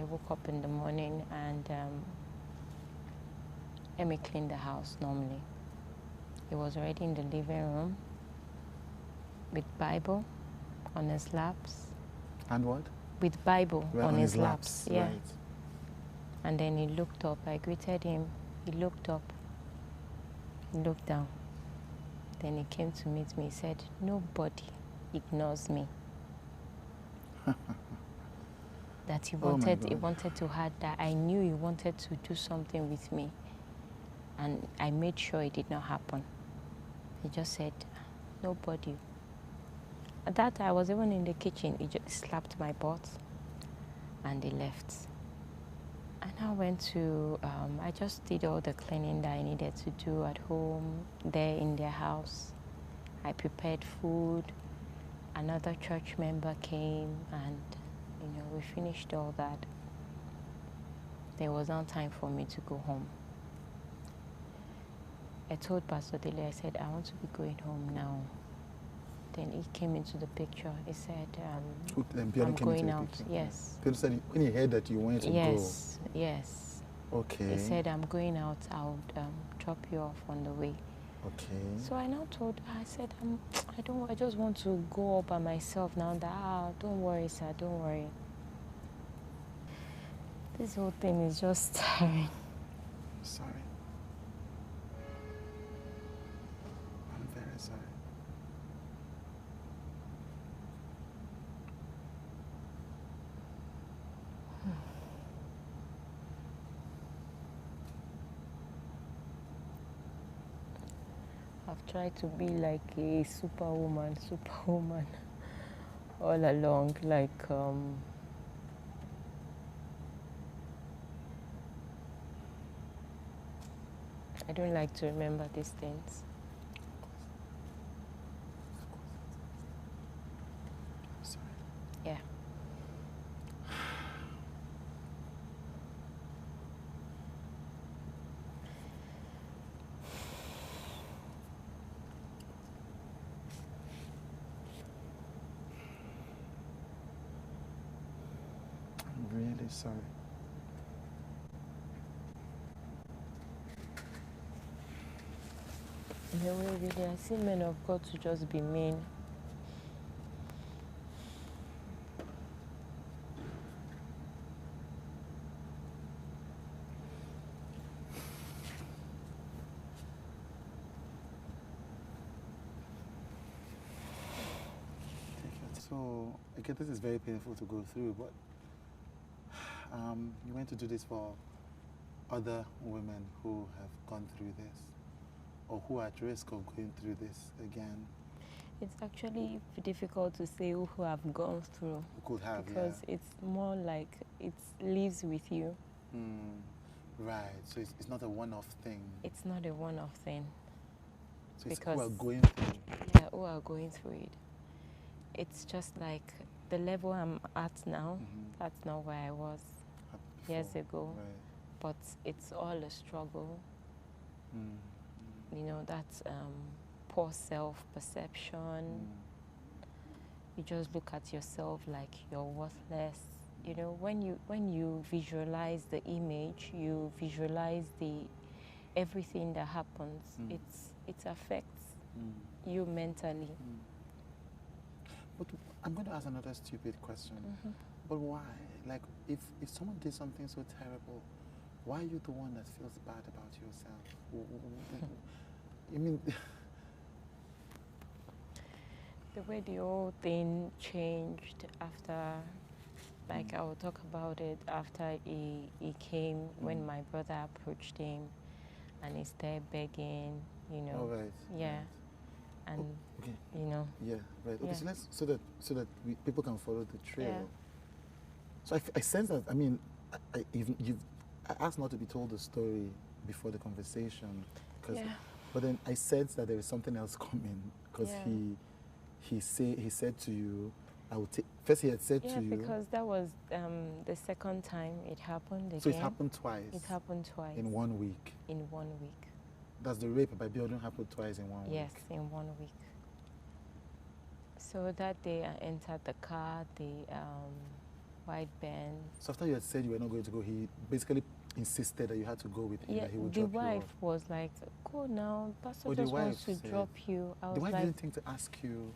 woke up in the morning and Emmy cleaned the house normally. He was already in the living room with Bible on his laps. And what? With Bible Right, on his laps. Yeah. Right. And then he looked up. I greeted him. He looked up. He looked down. Then he came to meet me. He said, "Nobody ignores me." That he wanted to have that. I knew he wanted to do something with me. And I made sure it did not happen. He just said, "Nobody." At that time, I was even in the kitchen. He just slapped my butt and he left. And I went to, I just did all the cleaning that I needed to do at home, there in their house. I prepared food. Another church member came and, we finished all that. There was no time for me to go home. I told Pastor Dele, I said, "I want to be going home now." Then he came into the picture. He said, "I'm going out." Yes. Peter said when he heard that you wanted to go. Yes. Okay. He said, "I'm going out. I'll drop you off on the way." Okay. So I now told her, I said, I just want to go all by myself now. That don't worry, sir, don't worry. This whole thing is just tiring. Sorry. I'm very sorry. I've tried to be like a superwoman all along, like I don't like to remember these things. I'm sorry. Yeah. I'm really sorry. In a way, really, I see men of God to just be mean. So, okay, this is very painful to go through, but you went to do this for other women who have gone through this, or who are at risk of going through this again. It's actually difficult to say who have gone through. Who could have, because it's more like it lives with you. Right, so it's not a one-off thing. It's not a one-off thing. So it's because who are going through. Yeah, who are going through it. It's just like the level I'm at now, that's not where I was years ago. Right. But it's all a struggle. That's poor self-perception. You just look at yourself like you're worthless. When you visualize the image, you visualize everything that happens. It affects you mentally. But I'm going to ask another stupid question. But why? Like, if someone did something so terrible, why are you the one that feels bad about yourself? I mean... The way the whole thing changed after, like I will talk about it after he came, when my brother approached him and he's there begging, Oh, right. Yeah. Right. And, okay. Yeah, right. Okay, yeah. so that people can follow the trail. Yeah. So I sense that, I mean, I asked not to be told the story before the conversation, but then I sense that there is something else coming, because he said to you, I will take, first he had said to you. Yeah, because that was the second time it happened again. So it happened twice? It happened twice. In 1 week? In 1 week. Does the rape by building happen twice in 1 week? Yes, in 1 week. So that day I entered the car, white Benz. So after you had said you were not going to go, he basically insisted that you had to go with him, Yeah, that he would the drop you wife off. was like, go now, Pastor Oh, the just wants wife to said- drop you. I The was wife like, didn't think to ask you,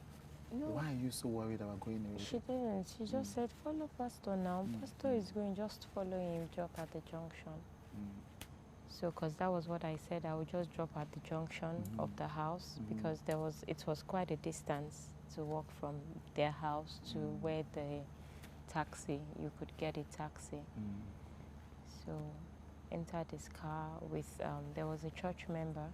no, why are you so worried about going away? she didn't. She just said, follow Pastor now. Pastor is going, just follow him, drop at the junction. So, because that was what I said, I would just drop at the junction of the house because it was quite a distance to walk from their house to where the taxi, you could get a taxi. So, entered this car with, there was a church member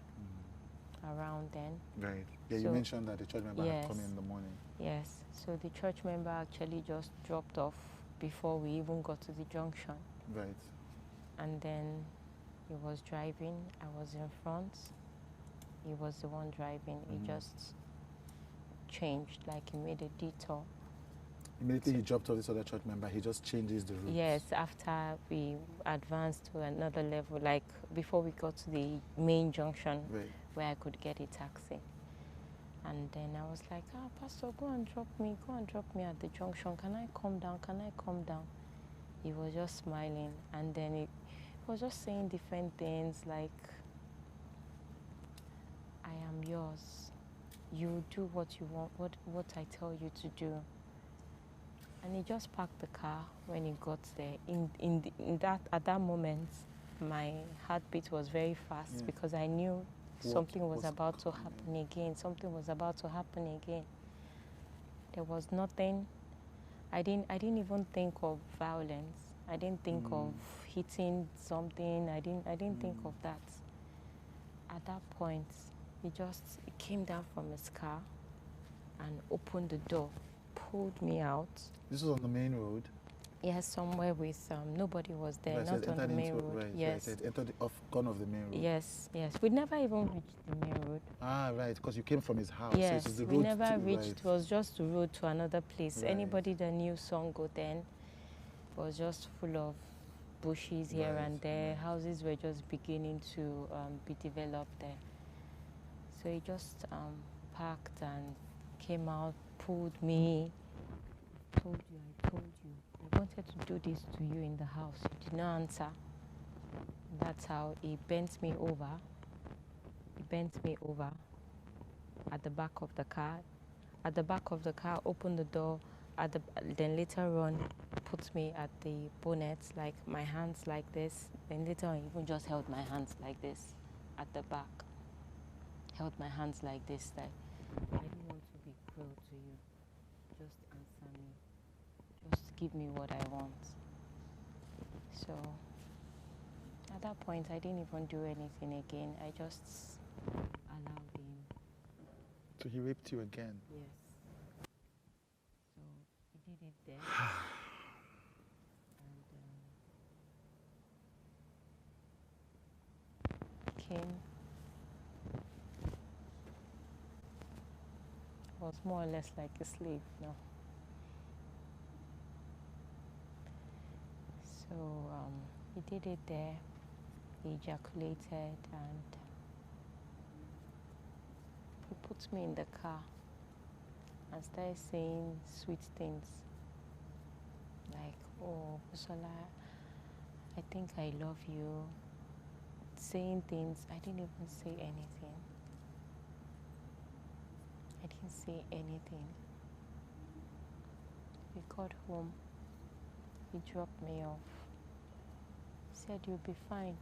around then. Right. Yeah, So, you mentioned that the church member had come in the morning. Yes. So the church member actually just dropped off before we even got to the junction. Right. And then he was driving. I was in front. He was the one driving. He just changed, like he made a detour. Immediately he dropped off this other church member, he just changes the route. Yes, after we advanced to another level, like before we got to the main junction where I could get a taxi. And then I was like, Pastor, go and drop me at the junction. Can I come down? Can I come down? He was just smiling. And then he was just saying different things like, I am yours. You do what you want, what I tell you to do. And he just parked the car when he got there. At that moment, my heartbeat was very fast because I knew something was about to happen again. Something was about to happen again. There was nothing. I didn't even think of violence. I didn't think of hitting something. I didn't think of that. At that point, he came down from his car and opened the door, pulled me out. This was on the main road? Yes, somewhere with nobody was there, not on the main road. Right, yes. Right, entered gone off the main road. Yes, yes. We never even reached the main road. Ah, right, because you came from his house. Yes, so it was the we road never reached. It was just the road to another place. Right. Anybody that knew Songo then was just full of bushes here and there. Houses were just beginning to be developed there. So he just parked and came out, pulled me. I told you. I wanted to do this to you in the house. You did not answer. That's how he bent me over. At the back of the car. At the back of the car, opened the door. Then later on, put me at the bonnet, like my hands like this. Then later on, even just held my hands like this at the back. Held my hands like this. Like, I don't want to be cruel to you. Just answer me. Just give me what I want. So at that point, I didn't even do anything again. I just allowed him. So he raped you again? Yes. So he did it there. And came. Was more or less like a slave, no. So he did it there. He ejaculated and he put me in the car and started saying sweet things like, oh, Busola, I think I love you. Saying things, I didn't even say anything. I didn't say anything. We got home. He dropped me off. He said, you'll be fine.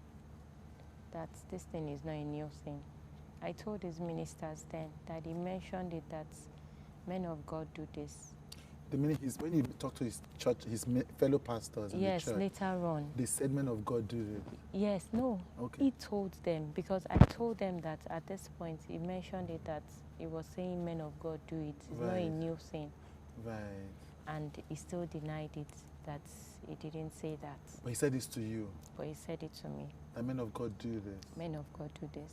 That this thing is not a new thing. I told his ministers then that he mentioned it that men of God do this. The minute when you talk to his church, his fellow pastors in the church. Yes, later on. They said men of God do this. Yes, no. Okay. He told them because I told them that at this point he mentioned it that he was saying men of God do it. It's not a new thing. Right. And he still denied it, that he didn't say that. But he said this to you? But he said it to me. That men of God do this? Men of God do this.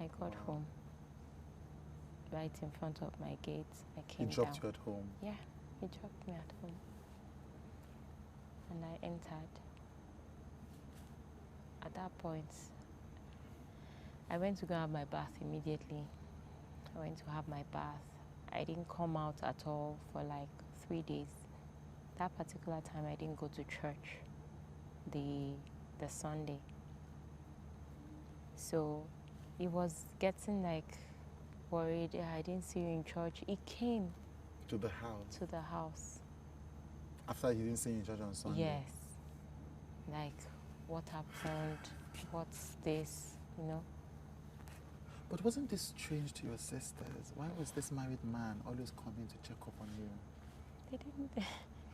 I got home. Right in front of my gate. I came down. He dropped you at home? Yeah, he dropped me at home. And I entered. At that point, I went to go have my bath immediately. I went to have my bath. I didn't come out at all for like 3 days. That particular time, I didn't go to church the Sunday. So it was getting like worried. I didn't see you in church. He came to the house. To the house. After he didn't see you in church on Sunday. Yes. Like, what happened? What's this? You know. But wasn't this strange to your sisters? Why was this married man always coming to check up on you? They didn't.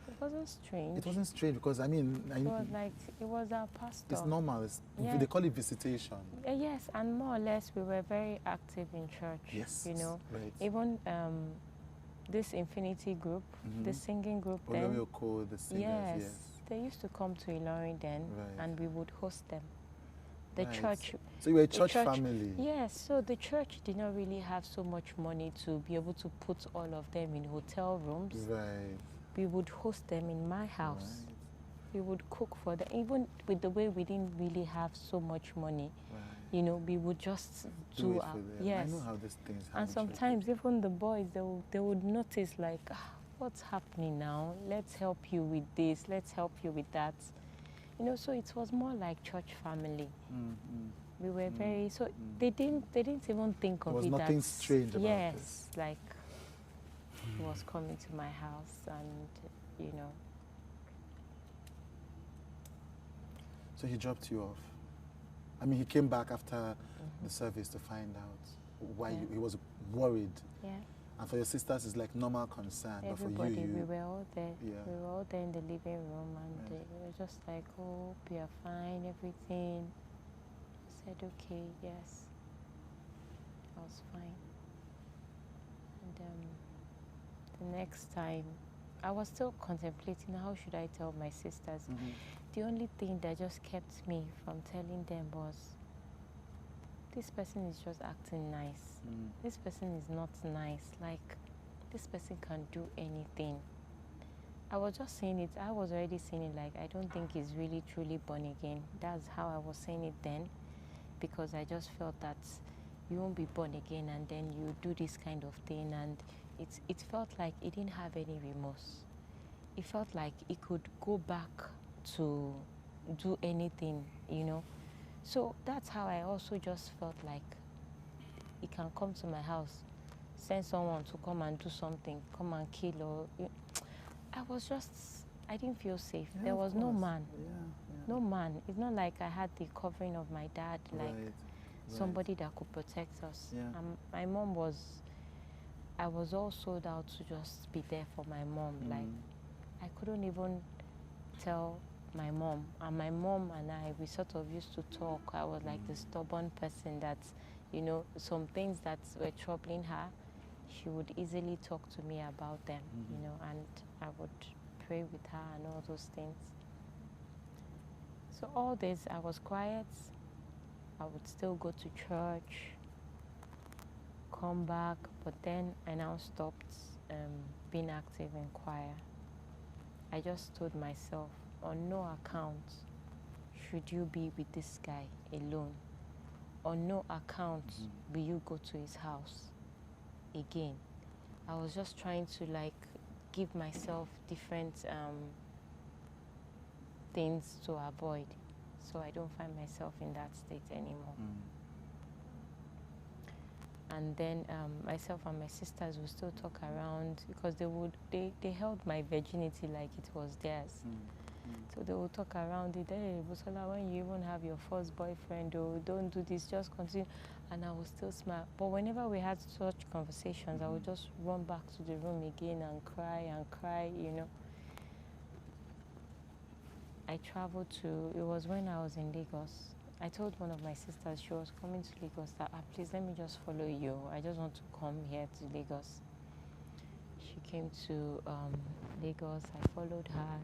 It wasn't strange. It wasn't strange because it was like, it was our pastor. It's normal. They call it visitation. Yes, and more or less we were very active in church. Yes. You know, right. Even this Infinity group, the singing group. Olorioko, the singers. Yes. They used to come to Ilorin then, and we would host them. The church. So you were a church family. Yes. So the church did not really have so much money to be able to put all of them in hotel rooms. Right. We would host them in my house. Right. We would cook for them. Even with the way we didn't really have so much money, you know, we would just do it for them. Yes. I know how these things happen. And sometimes even the boys, they would notice like, what's happening now? Let's help you with this. Let's help you with that. You know, so it was more like church family. We were very they didn't even think of it. There was nothing strange about this. Yes, like he was coming to my house, and you know. So he dropped you off. I mean, he came back after the service to find out why he was worried. Yeah. And for your sisters, it's like normal concern. Everybody, but for you, we were all there. Yeah. We were all there in the living room, and they were just like, "Oh, we are fine, everything." I said, "Okay, yes." I was fine. And the next time, I was still contemplating how should I tell my sisters. The only thing that just kept me from telling them was, this person is just acting nice. This person is not nice. Like, this person can do anything. I was just saying it. I was already saying it like, I don't think he's really truly born again. That's how I was saying it then, because I just felt that you won't be born again and then you do this kind of thing. And it felt like he didn't have any remorse. It felt like he could go back to do anything, you know. So that's how I also just felt like he can come to my house, send someone to come and do something, come and kill or... I didn't feel safe. Yeah, there was no man. No man. It's not like I had the covering of my dad, like somebody that could protect us. My mom I was all sold out to just be there for my mom. Like, I couldn't even tell my mom. And my mom and I, we sort of used to talk. I was like the stubborn person that, you know, some things that were troubling her, she would easily talk to me about them, you know, and I would pray with her and all those things. So all this, I was quiet. I would still go to church, come back, but then I now stopped being active in choir. I just told myself, on no account should you be with this guy alone. On no account will you go to his house again. I was just trying to like give myself different things to avoid, so I don't find myself in that state anymore. And then myself and my sisters would still talk around, because they held my virginity like it was theirs. So they would talk around it. Hey, Busola, when you even have your first boyfriend, or don't do this, just continue. And I would still smile. But whenever we had such conversations, I would just run back to the room again and cry, you know. I traveled to, it was when I was in Lagos. I told one of my sisters, she was coming to Lagos, that please let me just follow you. I just want to come here to Lagos. She came to Lagos. I followed her.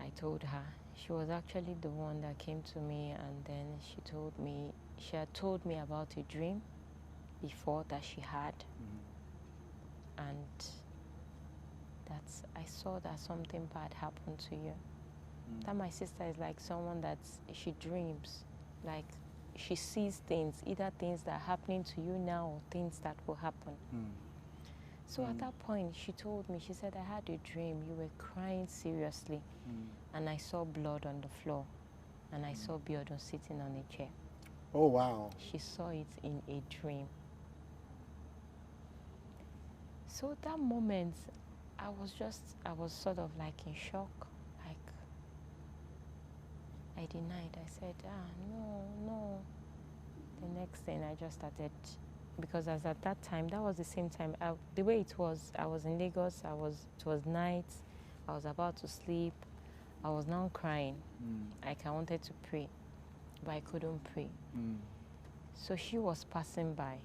I told her. She was actually the one that came to me, and then she had told me about a dream before that she had. And I saw that something bad happened to you. That my sister is like someone that she dreams, like she sees things, either things that are happening to you now or things that will happen. So at that point, she told me, she said, I had a dream. You were crying seriously. And I saw blood on the floor. And I saw Biodun sitting on a chair. Oh, wow. She saw it in a dream. So at that moment, I was sort of like in shock. Like, I denied. I said, no. The next thing I just started, because as at that time, that was the same time, the way it was, I was in Lagos, it was night, I was about to sleep, I was now crying. Like I wanted to pray, but I couldn't pray. So she was passing by,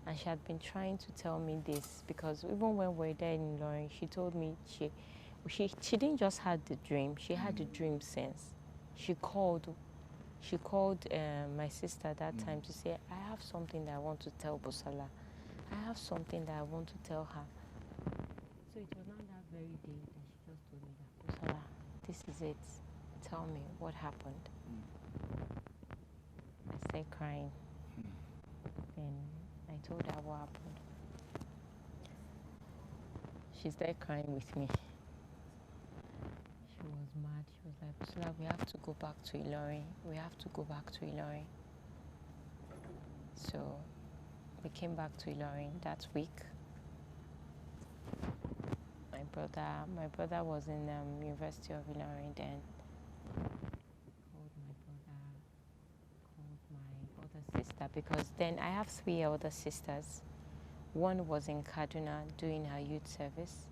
and she had been trying to tell me this, because even when we were there in Ilorin, she told me she didn't just have the dream, she had the dream sense. She called my sister that time to say, I have something that I want to tell Busola. I have something that I want to tell her. So it was not that very day that she just told me that, Busola, this is it. Tell me what happened. I started crying. Then I told her what happened. She started crying with me. She was mad. She was like, Busola, we have to go back to Ilorin. We have to go back to Ilorin. So we came back to Ilorin that week. My brother was in University of Ilorin then. Called my brother, called my other sister, because then I have 3 older sisters. One was in Kaduna doing her youth service,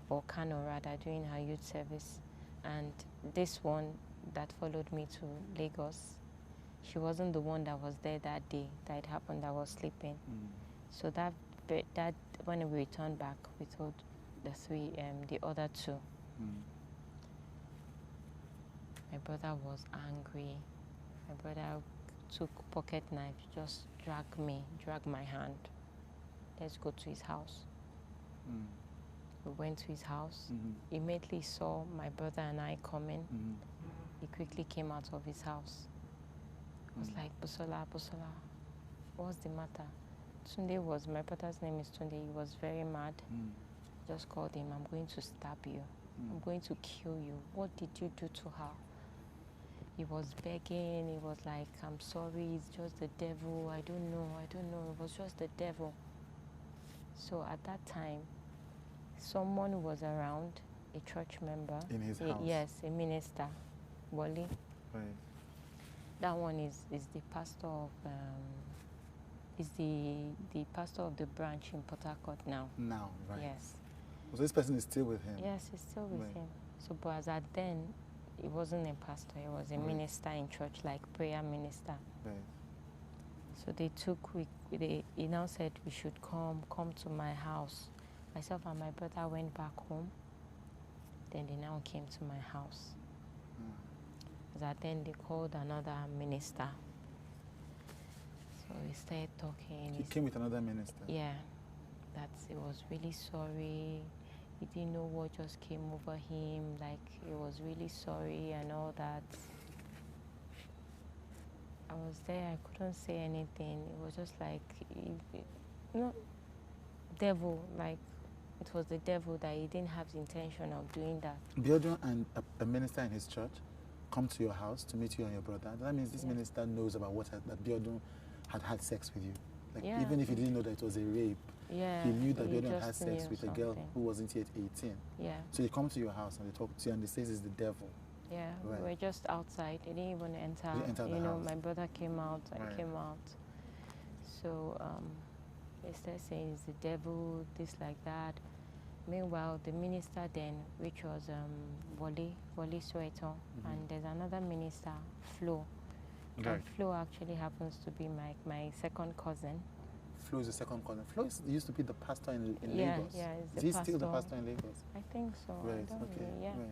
or Kano rather, doing her youth service. And this one that followed me to Lagos, she wasn't the one that was there that day that it happened, that was sleeping. So that when we returned back, we told the other 2. My brother was angry. My brother took pocket knife, just dragged my hand. Let's go to his house. We went to his house. Immediately saw my brother and I coming. He quickly came out of his house. I was like, Busola, what's the matter? My brother's name is Tunde. He was very mad. Just called him, I'm going to stab you. I'm going to kill you. What did you do to her? He was begging. He was like, I'm sorry, it's just the devil. I don't know. It was just the devil. So at that time, someone was around, a church member. In his house? Yes, a minister, Wale. Right. That one is the pastor of the pastor of the branch in Port Harcourt now. Now, right. Yes. So this person is still with him? Yes, he's still with him. So, but as at then, he wasn't a pastor. He was a minister in church, like prayer minister. Right. So he now said we should come to my house. Myself and my brother went back home. Then they now came to my house. As at then, they called another minister. So we started talking. He came with another minister? Yeah. That he was really sorry. He didn't know what just came over him. Like, he was really sorry and all that. I was there. I couldn't say anything. It was just like, devil. Like, it was the devil that he didn't have the intention of doing that. Biodun and a minister in his church come to your house to meet you and your brother. That means this minister knows about that Biodun had sex with you. Like, even if he didn't know that it was a rape, he knew that Biodun had sex with a girl who wasn't yet 18. Yeah. So they come to your house and they talk to you and they say it's the devil. Yeah, right. We were just outside. They didn't even enter. The house. My brother came out. I came out. So they started saying it's the devil, this like that. Meanwhile, the minister then, which was Wale Sweaton, and there's another minister, Flo. Right. And Flo actually happens to be my second cousin. Flo is the second cousin. Flo used to be the pastor in Lagos. Yeah, is he still the pastor in Lagos? I think so. Right, I don't okay. know, yeah. Right.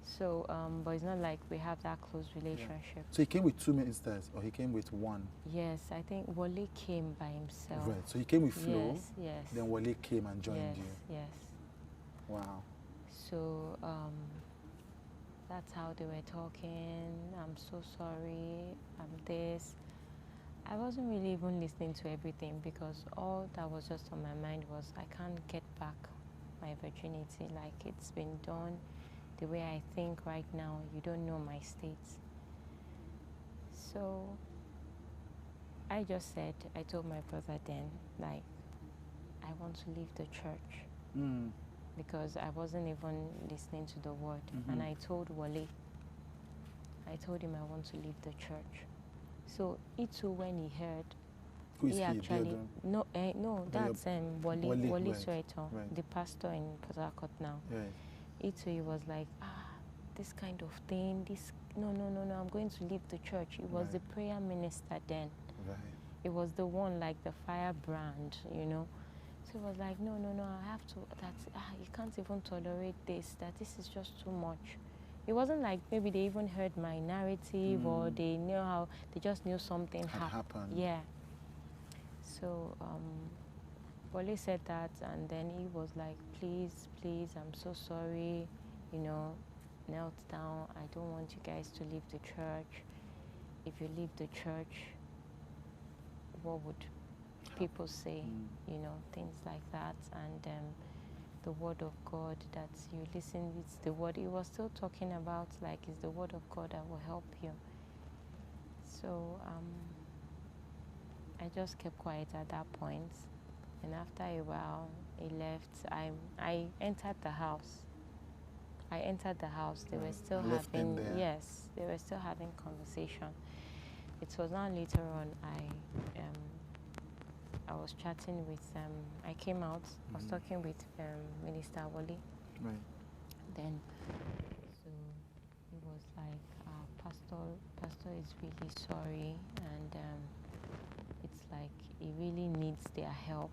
So, but it's not like we have that close relationship. Yeah. So he came with 2 ministers, or he came with 1? Yes, I think Wale came by himself. Right, so he came with Flo, yes. Then Wale came and joined you. Yes. Wow. So, that's how they were talking. I'm so sorry, I'm this. I wasn't really even listening to everything because all that was just on my mind was I can't get back my virginity. Like, it's been done the way I think right now. You don't know my state. So I just said, I told my brother then, like, I want to leave the church because I wasn't even listening to the word. And I told Wale, I told him I want to leave the church. So he too, when he heard, who is he actually no, that's Wale right. Soeto, Right. the pastor in Port Harcourt now. Right. He too, he was like, this kind of thing, this no, I'm going to leave the church. It was the prayer minister then. Right. It was the one like the firebrand, you know. So he was like, no, I have to. You can't even tolerate this. That this is just too much. It wasn't like maybe they even heard my narrative or they knew how, they just knew something had happened. Yeah. So Wale said that, and then he was like, please, I'm so sorry, you know, knelt down. I don't want you guys to leave the church. If you leave the church, what would people say? You know, things like that. And the word of God that you listen, it's the word he was still talking about, like, it's the word of God that will help you. So I just kept quiet at that point, and after a while he left. I entered the house. They were still having, yes, they were still having conversation. It was now later on I was chatting with, I came out, I was talking with Minister Wale. Right. Then, so he was like, Pastor is really sorry, and it's like he really needs their help.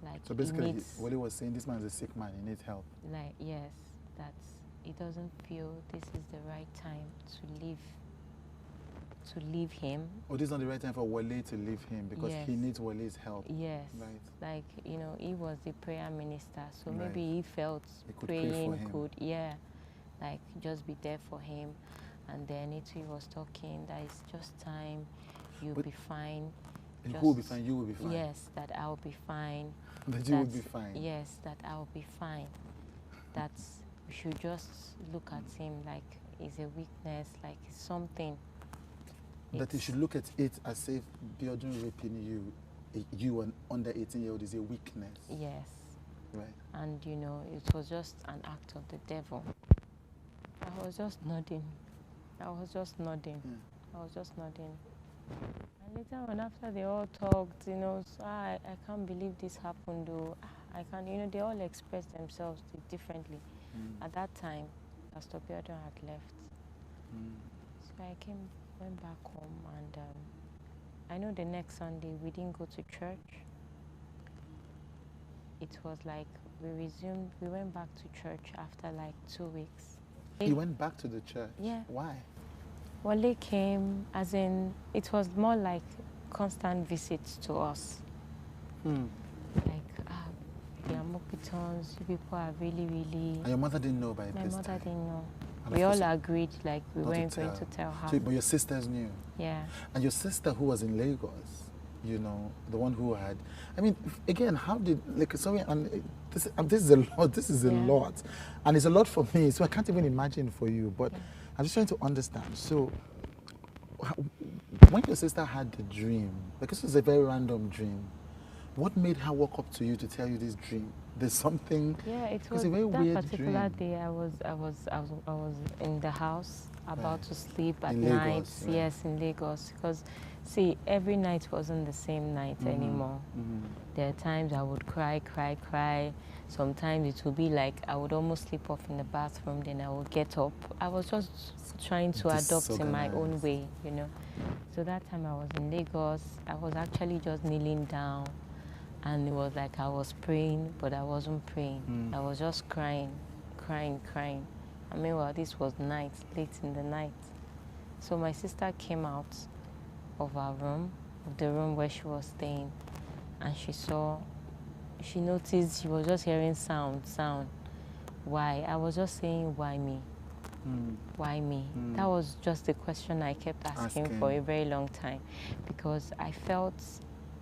Like, so basically, Wale was saying this man is a sick man, he needs help. Like, yes, that he doesn't feel this is the right time to leave him. Oh, this is not the right time for Wale to leave him because he needs Wale's help. Yes. Right. Like, you know, he was the prayer minister, so right. maybe he felt praying could, like, just be there for him. And then he was talking that it's just time, you'll be fine. Who will be fine? You will be fine. Yes, that I'll be fine. That you will be fine. Yes, that I'll be fine. That we should just look at him like it's a weakness, like it's something. That you should look at it as if Biodun raping you an under 18-year-old is a weakness. Yes. Right. And you know, it was just an act of the devil. I was just nodding. And later on, after they all talked, you know, so I can't believe this happened, though. I can't, you know, they all expressed themselves differently. At that time, Pastor Biodun had left. So I went back home, and I know the next Sunday we didn't go to church. It was like we went back to church after like 2 weeks. You went back to the church? Yeah. Why? Wale came, as in, it was more like constant visits to us. Like, the Amokitons, you people are really, really... And your mother didn't know by this time? My mother didn't know. And we all agreed, like, we weren't going to tell her. So, but your sisters knew? Yeah. And your sister who was in Lagos, you know, the one who had... I mean, again, how did... Like, sorry, and this is a lot. This is a lot. And it's a lot for me, so I can't even imagine for you. But I'm just trying to understand. So, when your sister had the dream, because it was a very random dream, what made her walk up to you to tell you this dream? There's something... Yeah, it was a very that weird particular dream. day. I was in the house about to sleep at in night. Lagos, right. Yes, in Lagos. Because, see, every night wasn't the same night anymore. There are times I would cry. Sometimes it would be like I would almost sleep off in the bathroom, then I would get up. I was just trying to adopt in my own way, you know. So that time I was in Lagos. I was actually just kneeling down, and it was like I was praying, but I wasn't praying. I was just crying. I mean, well, this was night, late in the night. So my sister came out of our room, of the room where she was staying, and she noticed she was just hearing sound. Why? I was just saying, why me? Why me? That was just the question I kept asking for a very long time, because I felt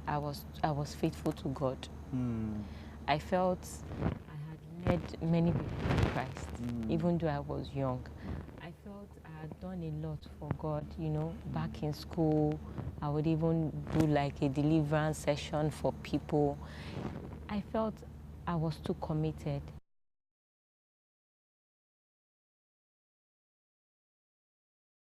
I was faithful to God. I felt I had led many people to Christ, even though I was young. I felt I had done a lot for God, you know. Back in school, I would even do like a deliverance session for people. I felt I was too committed.